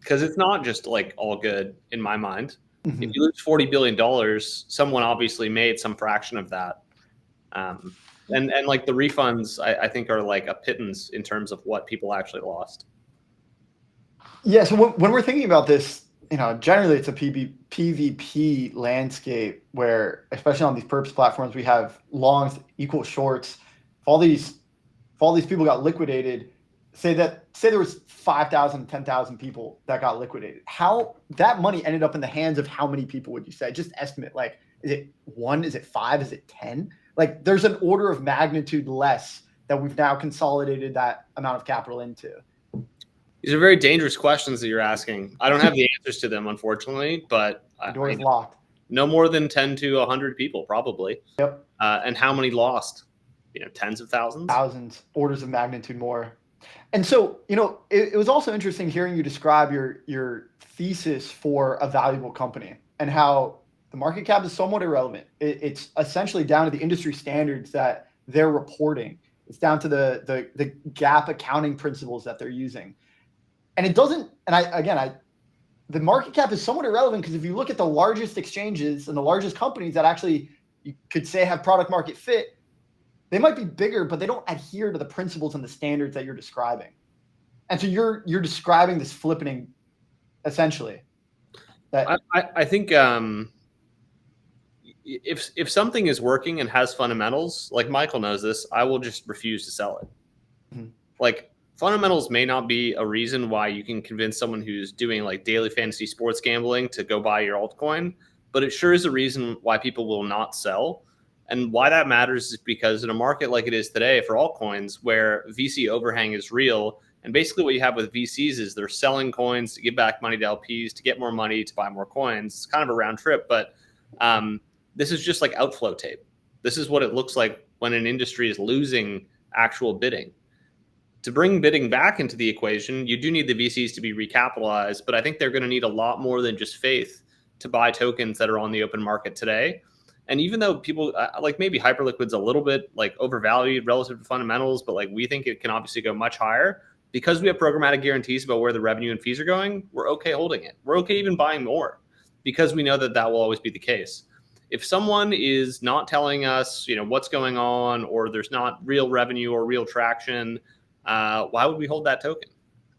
Because it's not just like all good in my mind. Mm-hmm. If you lose $40 billion, someone obviously made some fraction of that. And like the refunds, I think are like a pittance in terms of what people actually lost. Yeah. So when we're thinking about this, generally it's a PvP landscape where, especially on these perps platforms, we have longs equal shorts. If all these people got liquidated, say there was 5,000, 10,000 people that got liquidated. How that money ended up in the hands of how many people would you say? Just estimate, like, is it 1? Is it 5? Is it 10? Like, there's an order of magnitude less that we've now consolidated that amount of capital into? These are very dangerous questions that you're asking. I don't have the answers to them, unfortunately, but The door is locked. No more than 10 to 100 people, probably. Yep. And how many lost? Tens of thousands? Thousands, orders of magnitude more. And so, it was also interesting hearing you describe your thesis for a valuable company and how the market cap is somewhat irrelevant. It's essentially down to the industry standards that they're reporting. It's down to the GAAP accounting principles that they're using. And it doesn't, the market cap is somewhat irrelevant because if you look at the largest exchanges and the largest companies that actually you could say have product market fit, they might be bigger, but they don't adhere to the principles and the standards that you're describing. And so you're describing this flippening, essentially. I think if something is working and has fundamentals, like Michael knows this, I will just refuse to sell it. Mm-hmm. Like, fundamentals may not be a reason why you can convince someone who's doing like daily fantasy sports gambling to go buy your altcoin, but it sure is a reason why people will not sell. And why that matters is because in a market like it is today for altcoins, where VC overhang is real, and basically what you have with VCs is they're selling coins to give back money to LPs to get more money to buy more coins. It's kind of a round trip, but this is just like outflow tape. This is what it looks like when an industry is losing actual bidding. To bring bidding back into the equation, you do need the VCs to be recapitalized, but I think they're going to need a lot more than just faith to buy tokens that are on the open market today. And even though people like maybe Hyperliquid's a little bit like overvalued relative to fundamentals, but like we think it can obviously go much higher because we have programmatic guarantees about where the revenue and fees are going. We're okay holding it. We're okay even buying more because we know that that will always be the case. If someone is not telling us, what's going on, or there's not real revenue or real traction, why would we hold that token?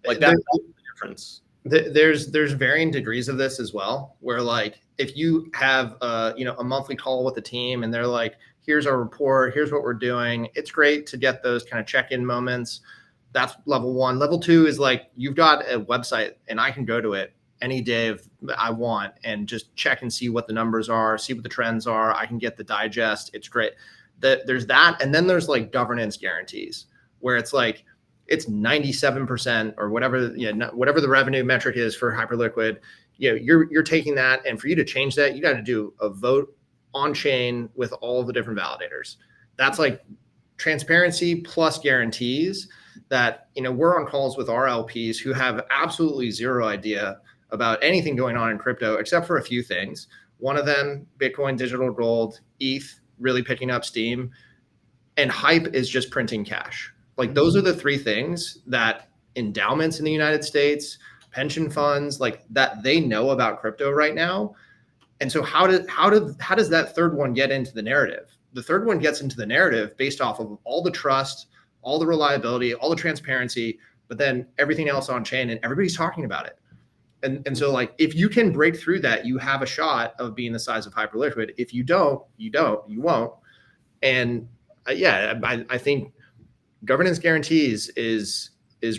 Like that's the difference. There's varying degrees of this as well, where like if you have a monthly call with the team and they're like, here's our report, here's what we're doing. It's great to get those kind of check-in moments. That's level one. Level two is like you've got a website and I can go to it any day if I want and just check and see what the numbers are, see what the trends are. I can get the digest. It's great. There's that, and then there's like governance guarantees where it's like it's 97% or whatever, whatever the revenue metric is for Hyperliquid, you're taking that, and for you to change that, you got to do a vote on chain with all the different validators. That's like transparency plus guarantees that, we're on calls with our LPs who have absolutely zero idea about anything going on in crypto, except for a few things. One of them, Bitcoin, digital gold, ETH, really picking up steam, and Hype is just printing cash. Like those are the three things that endowments in the United States, pension funds, like that they know about crypto right now. And so how does that third one get into the narrative? The third one gets into the narrative based off of all the trust, all the reliability, all the transparency, but then everything else on chain, and everybody's talking about it. And so like if you can break through that, you have a shot of being the size of Hyperliquid. If you don't, you won't. And I think governance guarantees is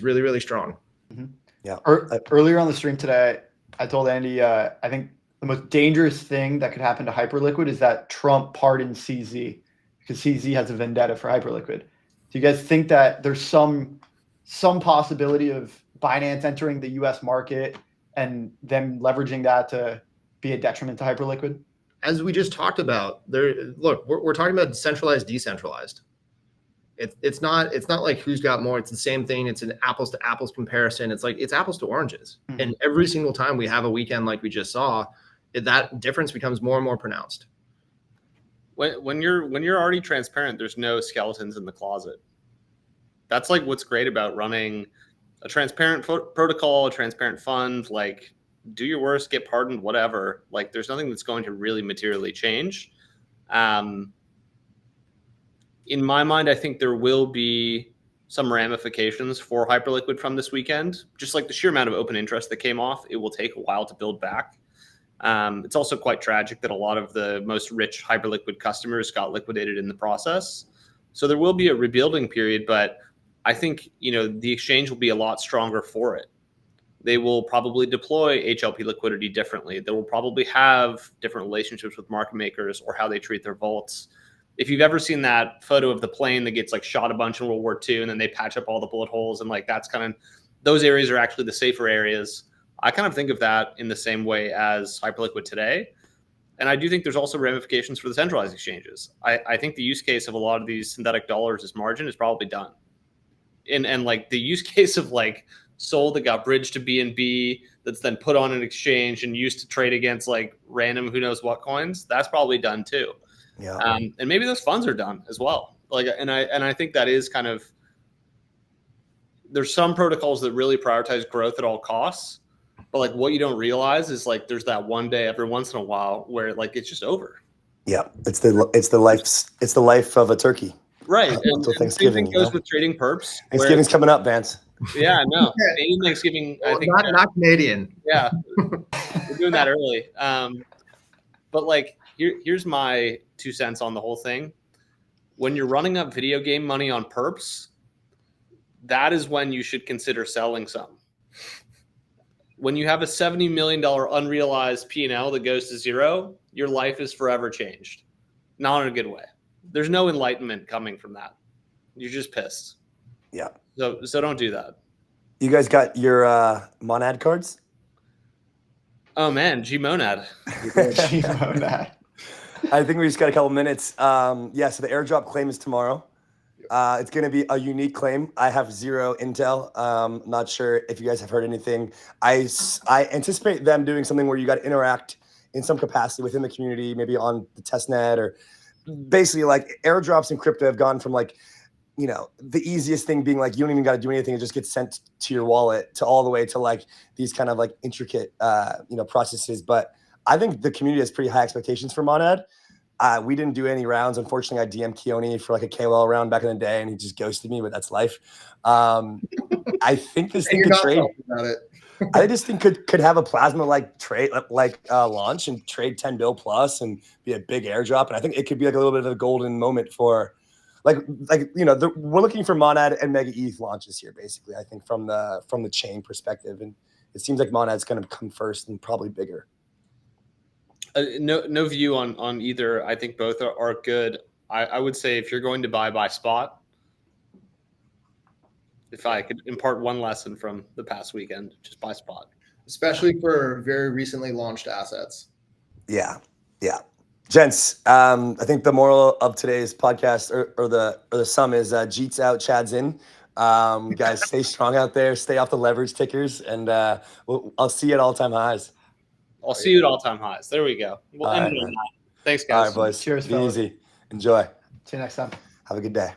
really, really strong. Mm-hmm. Yeah. Earlier on the stream today, I told Andy, I think the most dangerous thing that could happen to Hyperliquid is that Trump pardoned CZ because CZ has a vendetta for Hyperliquid. Do you guys think that there's some possibility of Binance entering the U.S. market and them leveraging that to be a detriment to Hyperliquid? As we just talked about, we're talking about centralized, decentralized. It's not like who's got more. It's the same thing. It's an apples to apples comparison. It's like it's apples to oranges. Mm-hmm. And every single time we have a weekend like we just saw, that difference becomes more and more pronounced. When you're already transparent, there's no skeletons in the closet. That's like what's great about running a transparent protocol, a transparent fund. Like, do your worst, get pardoned, whatever. Like, there's nothing that's going to really materially change. In my mind, I think there will be some ramifications for Hyperliquid from this weekend. Just like the sheer amount of open interest that came off, it will take a while to build back. It's also quite tragic that a lot of the most rich Hyperliquid customers got liquidated in the process. So there will be a rebuilding period, but I think, the exchange will be a lot stronger for it. They will probably deploy HLP liquidity differently. They will probably have different relationships with market makers or how they treat their vaults. if you've ever seen that photo of the plane that gets like shot a bunch in World War II, and then they patch up all the bullet holes, and like that's kind of, those areas are actually the safer areas. I kind of think of that in the same way as Hyperliquid today. And I do think there's also ramifications for the centralized exchanges. I think the use case of a lot of these synthetic dollars as margin is probably done. And like the use case of like Sol that got bridged to BNB that's then put on an exchange and used to trade against like random who knows what coins, that's probably done too. Yeah. And maybe those funds are done as well. Like, and I think that is kind of, there's some protocols that really prioritize growth at all costs, but like what you don't realize is like there's that one day every once in a while where like it's just over. Yeah, it's the life of a turkey. Right. And Thanksgiving, same thing goes with trading perps. Thanksgiving's coming up, Vance. Yeah, no. Canadian Thanksgiving, I think not Canadian. Yeah. We're doing that early. But like here's my 2 cents on the whole thing. When you're running up video game money on perps, that is when you should consider selling some. When you have a $70 million unrealized P&L that goes to zero, your life is forever changed. Not in a good way. There's no enlightenment coming from that. You're just pissed. Yeah. So don't do that. You guys got your Monad cards? Oh man, Gmonad. Gmonad. I think we just got a couple minutes. Yeah, so the airdrop claim is tomorrow. It's going to be a unique claim. I have zero intel. Not sure if you guys have heard anything. I anticipate them doing something where you got to interact in some capacity within the community, maybe on the testnet, or basically like airdrops in crypto have gone from like, you know, the easiest thing being like you don't even got to do anything, it just gets sent to your wallet, to all the way to like these kind of like intricate processes. But I think the community has pretty high expectations for Monad. We didn't do any rounds. Unfortunately, I DM'd Keone for like a KOL round back in the day, and he just ghosted me, but that's life. I think this thing could trade. I just think could have a plasma like trade launch and trade 10 bill plus and be a big airdrop. And I think it could be like a little bit of a golden moment for we're looking for Monad and Mega ETH launches here, basically. I think from the chain perspective, and it seems like Monad's going to come first and probably bigger. No view on either. I think both are good. I would say if you're going to buy spot, if I could impart one lesson from the past weekend, just buy spot. Especially for very recently launched assets. Yeah. Gents, I think the moral of today's podcast or the sum is Jeet's out, Chad's in. Guys, stay strong out there. Stay off the leverage tickers, and I'll see you at all-time highs. I'll see you at all-time highs. There we go. We'll end it on that. Thanks, guys. All right, boys. Cheers, Be fellas. easy. Enjoy. See you next time. Have a good day.